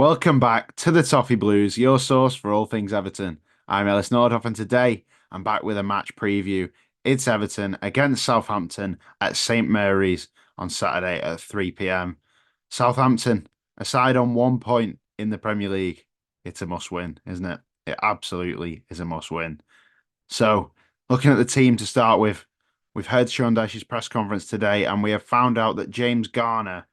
Welcome back to the Toffee Blues, your source for all things Everton. I'm Ellis Nordhoff, and today I'm back with a match preview. It's Everton against Southampton at St Mary's on Saturday at 3 p.m. Southampton, aside on 1 point in the Premier League, it's a must win, isn't it? It absolutely is a must win. So, looking at the team to start with, we've heard Sean Dyche's press conference today, and we have found out that James Garner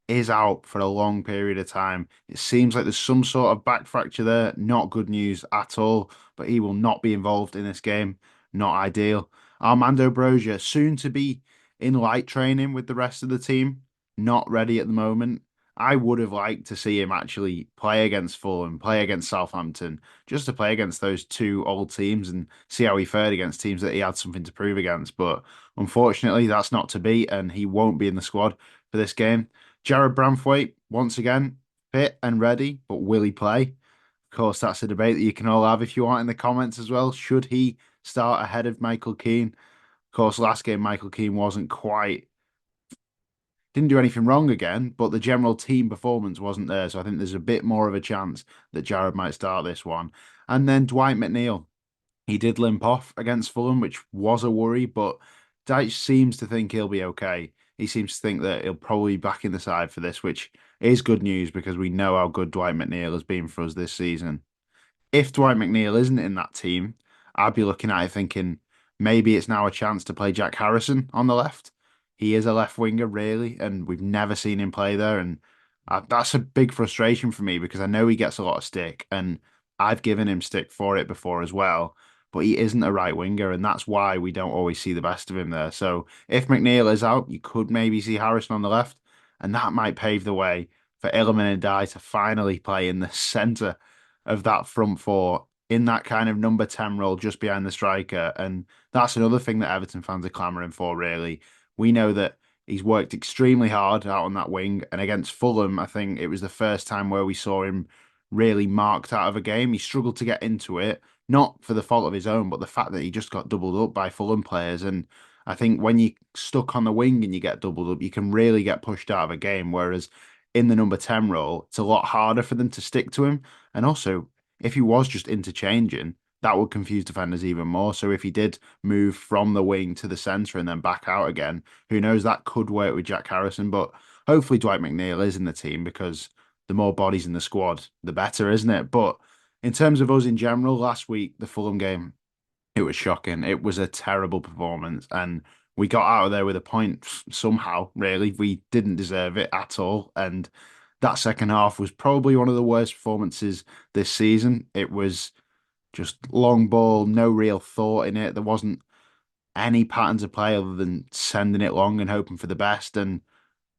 is out for a long period of time. It seems like there's some sort of back fracture there. Not good news at all, but he will not be involved in this game. Not ideal. Armando Broja, soon to be in light training with the rest of the team, not ready at the moment. I would have liked to see him actually play against Fulham, play against Southampton, just to play against those two old teams and see how he fared against teams that he had something to prove against. But unfortunately, that's not to be, and he won't be in the squad for this game. Jared Branthwaite, once again, fit and ready, but will he play? Of course, that's a debate that you can all have if you want in the comments as well. Should he start ahead of Michael Keane? Of course, last game, Michael Keane wasn't quite, didn't do anything wrong again, but the general team performance wasn't there. So I think there's a bit more of a chance that Jared might start this one. And then Dwight McNeil. He did limp off against Fulham, which was a worry, but Dyche seems to think he'll be okay. He seems to think that he'll probably be back in the side for this, which is good news because we know how good Dwight McNeil has been for us this season. If Dwight McNeil isn't in that team, I'd be looking at it thinking maybe it's now a chance to play Jack Harrison on the left. He is a left winger, really, and we've never seen him play there. And that's a big frustration for me because I know he gets a lot of stick, and I've given him stick for it before as well. But he isn't a right winger, and that's why we don't always see the best of him there. So if McNeil is out, you could maybe see Harrison on the left, and that might pave the way for Illiman and Dye to finally play in the centre of that front four in that kind of number 10 role just behind the striker. And that's another thing that Everton fans are clamouring for, really. We know that he's worked extremely hard out on that wing. And against Fulham, I think it was the first time where we saw him really marked out of a game. He struggled to get into it, not for the fault of his own, but the fact that he just got doubled up by Fulham players. And I think when you're stuck on the wing and you get doubled up, you can really get pushed out of a game. Whereas in the number 10 role, it's a lot harder for them to stick to him. And also, if he was just interchanging, that would confuse defenders even more. So if he did move from the wing to the centre and then back out again, who knows, that could work with Jack Harrison. But hopefully Dwight McNeil is in the team because the more bodies in the squad, the better, isn't it? But in terms of us in general, last week, the Fulham game, it was shocking. It was a terrible performance. And we got out of there with a point somehow, really. We didn't deserve it at all. And that second half was probably one of the worst performances this season. It was just long ball, no real thought in it. There wasn't any patterns of play other than sending it long and hoping for the best. And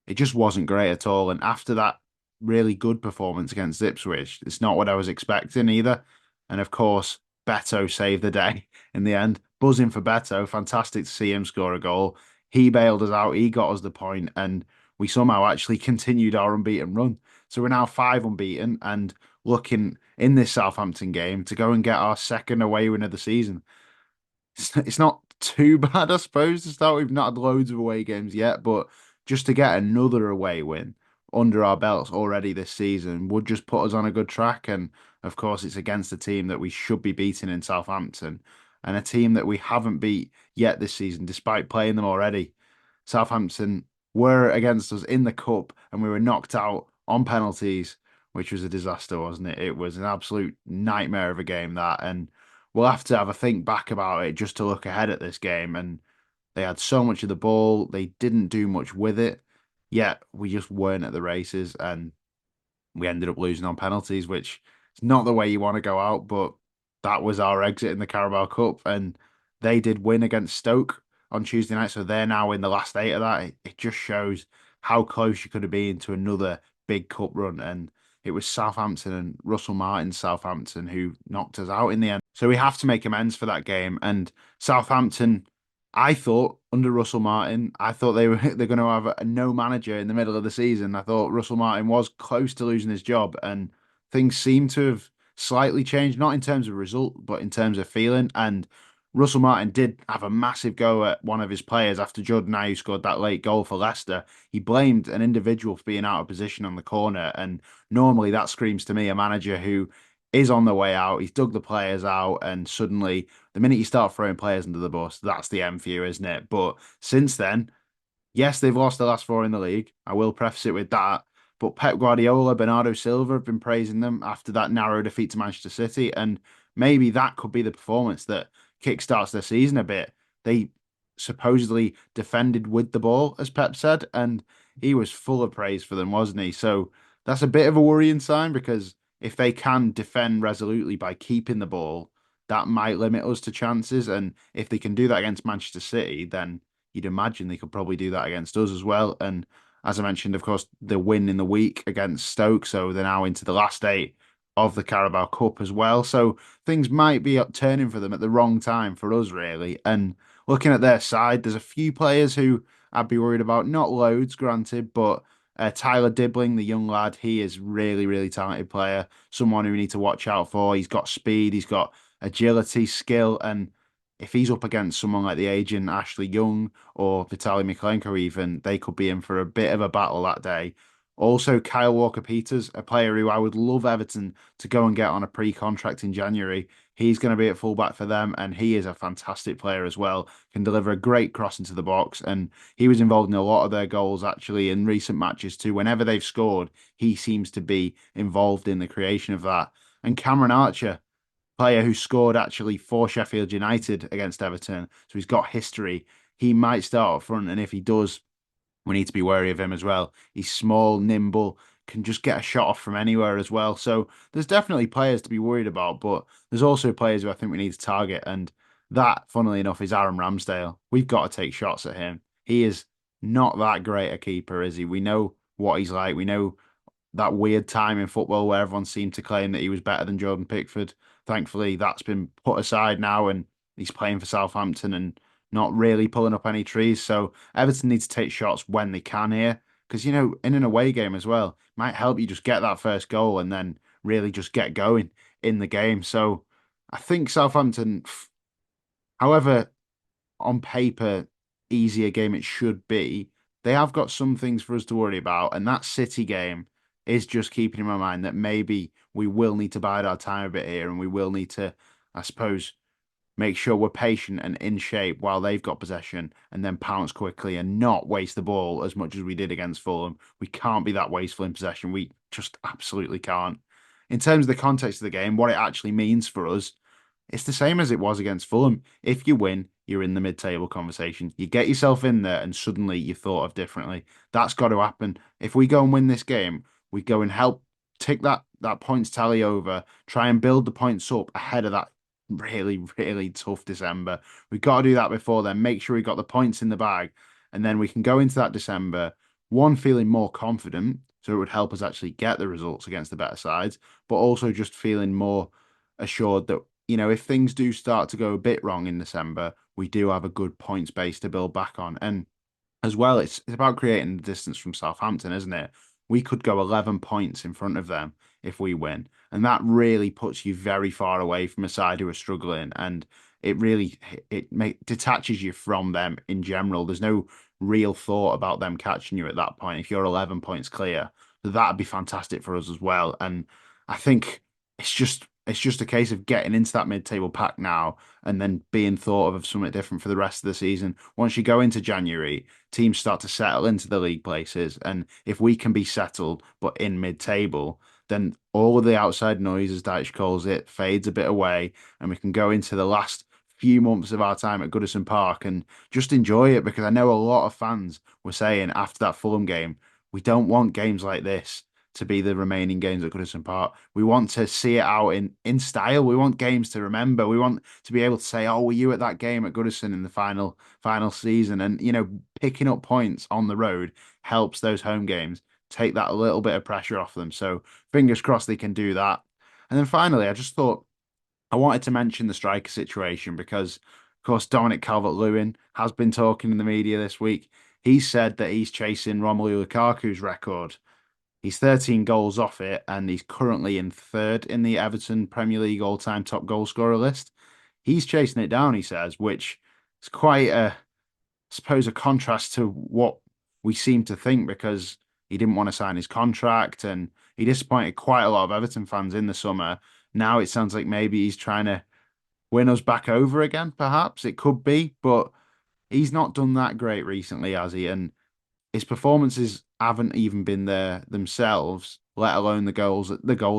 it just wasn't great at all. And after that really good performance against Ipswich, it's not what I was expecting either. And of course, Beto saved the day in the end. Buzzing for Beto. Fantastic to see him score a goal. He bailed us out. He got us the point, and we somehow actually continued our unbeaten run. So we're now five unbeaten and looking in this Southampton game to go and get our second away win of the season. It's not too bad, I suppose, to start. We've not had loads of away games yet, but just to get another away win under our belts already this season would just put us on a good track. And of course, it's against a team that we should be beating in Southampton and a team that we haven't beat yet this season, despite playing them already. Southampton were against us in the cup and we were knocked out on penalties, which was a disaster, wasn't it? It was an absolute nightmare of a game, that. And we'll have to have a think back about it just to look ahead at this game. And they had so much of the ball, they didn't do much with it, yet we just weren't at the races, and we ended up losing on penalties, which is not the way you want to go out. But that was our exit in the Carabao Cup, and they did win against Stoke on Tuesday night, so they're now in the last eight of that. It just shows how close you could have been to another big cup run, and it was Southampton and Russell Martin's Southampton who knocked us out in the end. So we have to make amends for that game. And Southampton, I thought under Russell Martin, I thought they're going to have a no manager in the middle of the season. I thought Russell Martin was close to losing his job, and things seem to have slightly changed, not in terms of result, but in terms of feeling. And Russell Martin did have a massive go at one of his players after Jordan Ayew scored that late goal for Leicester. He blamed an individual for being out of position on the corner, and normally that screams to me a manager who is on the way out. He's dug the players out, and suddenly, the minute you start throwing players under the bus, that's the end for you, isn't it? But since then, yes, they've lost the last four in the league. I will preface it with that. But Pep Guardiola, Bernardo Silva have been praising them after that narrow defeat to Manchester City. And maybe that could be the performance that kickstarts their season a bit. They supposedly defended with the ball, as Pep said, and he was full of praise for them, wasn't he? So that's a bit of a worrying sign because if they can defend resolutely by keeping the ball, that might limit us to chances. And if they can do that against Manchester City, then you'd imagine they could probably do that against us as well. And as I mentioned, of course, the win in the week against Stoke, so they're now into the last eight of the Carabao Cup as well. So things might be turning for them at the wrong time for us, really. And looking at their side, there's a few players who I'd be worried about. Not loads, granted, but Tyler Dibbling, the young lad, he is really, really talented player. Someone who we need to watch out for. He's got speed, he's got agility, skill, and if he's up against someone like the aging Ashley Young or Vitaly Mykolenko even, they could be in for a bit of a battle that day. Also, Kyle Walker-Peters, a player who I would love Everton to go and get on a pre-contract in January. He's going to be at fullback for them, and he is a fantastic player as well. Can deliver a great cross into the box, and he was involved in a lot of their goals actually in recent matches too. Whenever they've scored, he seems to be involved in the creation of that. And Cameron Archer, player who scored actually for Sheffield United against Everton. So he's got history. He might start up front, and if he does, we need to be wary of him as well. He's small, nimble, can just get a shot off from anywhere as well. So there's definitely players to be worried about, but there's also players who I think we need to target, and that, funnily enough, is Aaron Ramsdale. We've got to take shots at him. He is not that great a keeper, is he? We know what he's like. We know that weird time in football where everyone seemed to claim that he was better than Jordan Pickford. Thankfully, that's been put aside now, and he's playing for Southampton and not really pulling up any trees. So Everton need to take shots when they can here, because in an away game as well, might help you just get that first goal and then really just get going in the game. So I think Southampton, however on paper easier game it should be, they have got some things for us to worry about, and that City game is just keeping in my mind that maybe we will need to bide our time a bit here, and we will need to, I suppose, make sure we're patient and in shape while they've got possession, and then pounce quickly and not waste the ball as much as we did against Fulham. We can't be that wasteful in possession. We just absolutely can't. In terms of the context of the game, what it actually means for us, it's the same as it was against Fulham. If you win, you're in the mid-table conversation. You get yourself in there, and suddenly you thought of differently. That's got to happen. If we go and win this game, we go and help tick that points tally over, try and build the points up ahead of that really, really tough December. We've got to do that before then. Make sure we got the points in the bag, and then we can go into that December, one, feeling more confident, so it would help us actually get the results against the better sides, but also just feeling more assured that if things do start to go a bit wrong in December, we do have a good points base to build back on. And as well, it's about creating the distance from Southampton, isn't it? We could go 11 points in front of them if we win. And that really puts you very far away from a side who are struggling. And it really detaches you from them in general. There's no real thought about them catching you at that point if you're 11 points clear. So that'd be fantastic for us as well. And I think it's just a case of getting into that mid-table pack now and then being thought of something different for the rest of the season. Once you go into January, teams start to settle into the league places, and if we can be settled but in mid-table, then all of the outside noise, as Dyche calls it, fades a bit away, and we can go into the last few months of our time at Goodison Park and just enjoy it, because I know a lot of fans were saying after that Fulham game, we don't want games like this to be the remaining games at Goodison Park. We want to see it out in style. We want games to remember. We want to be able to say, "Oh, were you at that game at Goodison in the final season?" And picking up points on the road helps those home games take that little bit of pressure off them. So fingers crossed they can do that. And then finally, I just thought I wanted to mention the striker situation because, of course, Dominic Calvert-Lewin has been talking in the media this week. He said that he's chasing Romelu Lukaku's record. He's 13 goals off it, and he's currently in third in the Everton Premier League all-time top goal scorer list. He's chasing it down, he says, which is quite a, I suppose, a contrast to what we seem to think because he didn't want to sign his contract and he disappointed quite a lot of Everton fans in the summer. Now it sounds like maybe he's trying to win us back over again, perhaps. It could be, but he's not done that great recently, has he? And his performances haven't even been there themselves, let alone the goals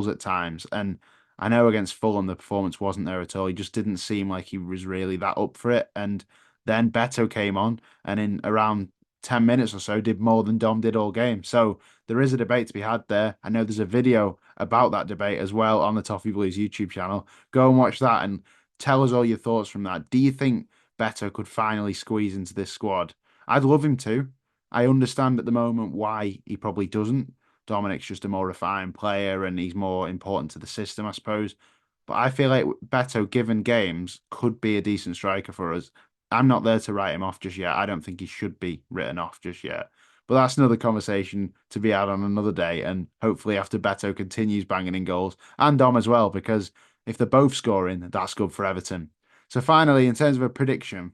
at times. And I know against Fulham the performance wasn't there at all. He just didn't seem like he was really that up for it. And then Beto came on and in around 10 minutes or so did more than Dom did all game. So there is a debate to be had there. I know there's a video about that debate as well on the Toffee Blues YouTube channel. Go and watch that and tell us all your thoughts from that. Do you think Beto could finally squeeze into this squad? I'd love him to. I understand at the moment why he probably doesn't. Dominic's just a more refined player and he's more important to the system, I suppose. But I feel like Beto, given games, could be a decent striker for us. I'm not there to write him off just yet. I don't think he should be written off just yet. But that's another conversation to be had on another day. And hopefully, after Beto continues banging in goals and Dom as well, because if they're both scoring, that's good for Everton. So, finally, in terms of a prediction,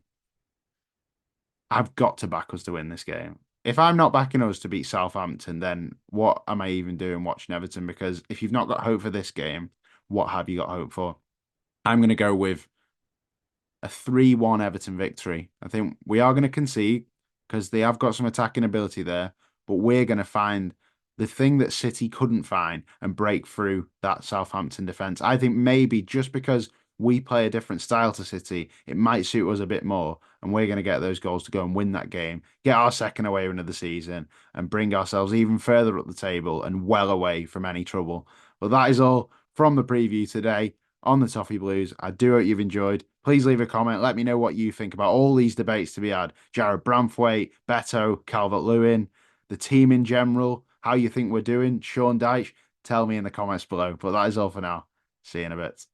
I've got to back us to win this game. If I'm not backing us to beat Southampton, then what am I even doing watching Everton? Because if you've not got hope for this game, what have you got hope for? I'm going to go with a 3-1 Everton victory. I think we are going to concede because they have got some attacking ability there, but we're going to find the thing that City couldn't find and break through that Southampton defence. I think maybe just because we play a different style to City, it might suit us a bit more, and we're going to get those goals to go and win that game, get our second away win of the season, and bring ourselves even further up the table and well away from any trouble. But that is all from the preview today on the Toffee Blues. I do hope you've enjoyed. Please leave a comment. Let me know what you think about all these debates to be had. Jared Branthwaite, Beto, Calvert-Lewin, the team in general, how you think we're doing. Sean Dyche, tell me in the comments below. But that is all for now. See you in a bit.